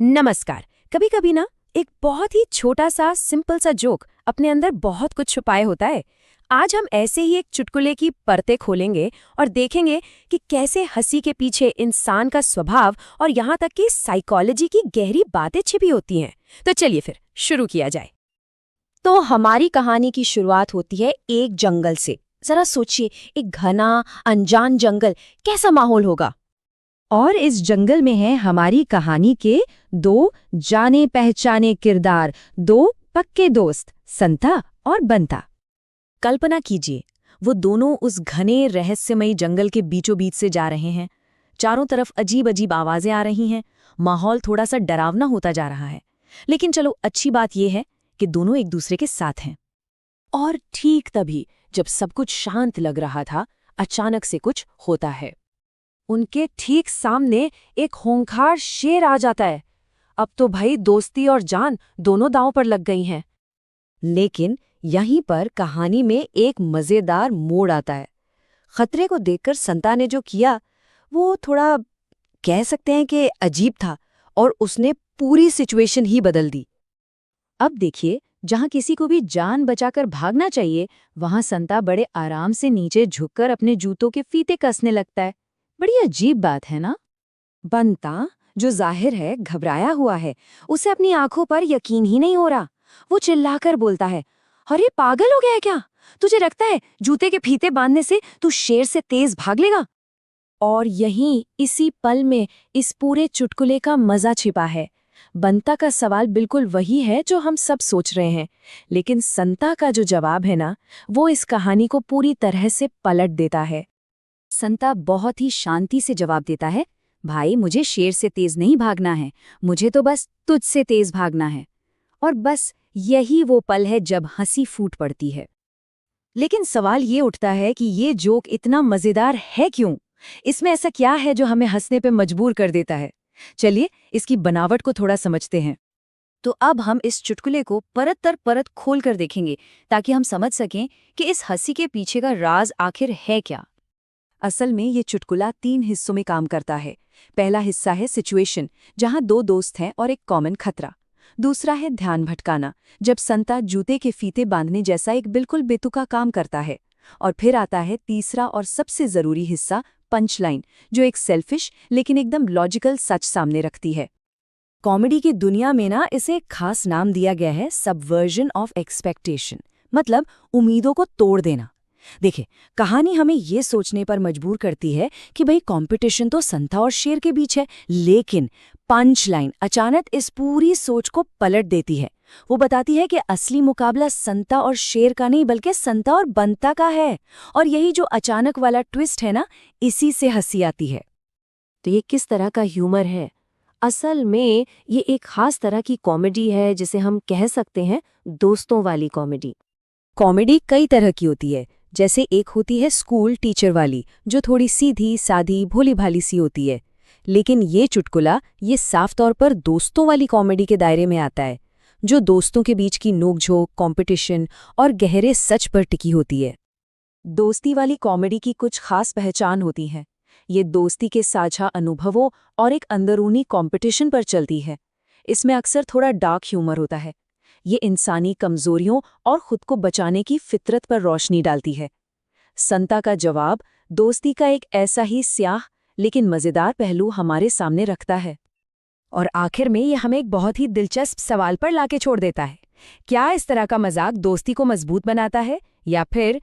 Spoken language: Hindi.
नमस्कार। कभी कभी ना एक बहुत ही छोटा सा सिंपल सा जोक अपने अंदर बहुत कुछ छुपाए होता है। आज हम ऐसे ही एक चुटकुले की परतें खोलेंगे और देखेंगे कि कैसे हंसी के पीछे इंसान का स्वभाव और यहाँ तक कि साइकोलॉजी की गहरी बातें छिपी होती हैं। तो चलिए फिर शुरू किया जाए। तो हमारी कहानी की शुरुआत होती है एक जंगल से। जरा सोचिए, एक घना अनजान जंगल, कैसा माहौल होगा। और इस जंगल में है हमारी कहानी के दो जाने पहचाने किरदार, दो पक्के दोस्त, संता और बंता। कल्पना कीजिए, वो दोनों उस घने रहस्यमयी जंगल के बीचों बीच से जा रहे हैं। चारों तरफ अजीब अजीब आवाजें आ रही हैं। माहौल थोड़ा सा डरावना होता जा रहा है। लेकिन चलो, अच्छी बात यह है कि दोनों एक दूसरे के साथ हैं। और ठीक तभी, जब सब कुछ शांत लग रहा था, अचानक से कुछ होता है। उनके ठीक सामने एक खूंखार शेर आ जाता है। अब तो भाई दोस्ती और जान दोनों दांव पर लग गई हैं। लेकिन यहीं पर कहानी में एक मजेदार मोड़ आता है। खतरे को देखकर संता ने जो किया, वो थोड़ा कह सकते हैं कि अजीब था, और उसने पूरी सिचुएशन ही बदल दी। अब देखिए, जहां किसी को भी जान बचाकर भागना चाहिए, वहां संता बड़े आराम से नीचे झुककर अपने जूतों के फीते कसने लगता है। बड़ी अजीब बात है ना? बंता, जो जाहिर है घबराया हुआ है, उसे अपनी आंखों पर यकीन ही नहीं हो रहा। वो चिल्लाकर बोलता है, अरे पागल हो गया है क्या? तुझे लगता है जूते के फीते बांधने से तू शेर से तेज भाग लेगा? और यहीं इसी पल में इस पूरे चुटकुले का मजा छिपा है। बंता का सवाल बिल्कुल वही है जो हम सब सोच रहे हैं, लेकिन संता का जो जवाब है ना, वो इस कहानी को पूरी तरह से पलट देता है। संता बहुत ही शांति से जवाब देता है, भाई, मुझे शेर से तेज नहीं भागना है, मुझे तो बस तुझसे तेज भागना है। और बस यही वो पल है जब हंसी फूट पड़ती है। लेकिन सवाल ये उठता है कि ये जोक इतना मजेदार है क्यों? इसमें ऐसा क्या है जो हमें हंसने पे मजबूर कर देता है? चलिए, इसकी बनावट को थोड़ा समझते हैं। तो अब हम इस चुटकुले को परत दर परत खोल कर देखेंगे, ताकि हम समझ सकें कि इस हंसी के पीछे का राज आखिर है क्या। असल में ये चुटकुला 3 हिस्सों में काम करता है। पहला हिस्सा है सिचुएशन, जहां दो दोस्त हैं और एक कॉमन खतरा। दूसरा है ध्यान भटकाना, जब संता जूते के फीते बांधने जैसा एक बिल्कुल बेतुका काम करता है। और फिर आता है तीसरा और सबसे जरूरी हिस्सा, पंच लाइन, जो एक सेल्फिश लेकिन एकदम लॉजिकल सच सामने रखती है। कॉमेडी की दुनिया में ना इसे एक खास नाम दिया गया है, सबवर्जन ऑफ एक्सपेक्टेशन, मतलब उम्मीदों को तोड़ देना। देखिए, कहानी हमें ये सोचने पर मजबूर करती है कि भाई कंपटीशन तो संता और शेर के बीच है, लेकिन पंच लाइन अचानक इस पूरी सोच को पलट देती है। वो बताती है कि असली मुकाबला संता और शेर का नहीं, बल्कि संता और बंता का है। और यही जो अचानक वाला ट्विस्ट है ना, इसी से हंसी आती है। तो ये किस तरह का ह्यूमर है? असल में ये एक खास तरह की कॉमेडी है, जिसे हम कह सकते हैं दोस्तों वाली कॉमेडी। कॉमेडी कई तरह की होती है। जैसे एक होती है स्कूल टीचर वाली, जो थोड़ी सीधी सादी भोली भाली सी होती है। लेकिन ये चुटकुला ये साफ तौर पर दोस्तों वाली कॉमेडी के दायरे में आता है, जो दोस्तों के बीच की नोकझोंक, कंपटीशन और गहरे सच पर टिकी होती है। दोस्ती वाली कॉमेडी की कुछ खास पहचान होती है। ये दोस्ती के साझा अनुभवों और एक अंदरूनी कंपटीशन पर चलती है। इसमें अक्सर थोड़ा डार्क ह्यूमर होता है। ये इंसानी कमजोरियों और खुद को बचाने की फितरत पर रोशनी डालती है। संता का जवाब दोस्ती का एक ऐसा ही स्याह लेकिन मजेदार पहलू हमारे सामने रखता है। और आखिर में ये हमें एक बहुत ही दिलचस्प सवाल पर लाके छोड़ देता है। क्या इस तरह का मजाक दोस्ती को मजबूत बनाता है, या फिर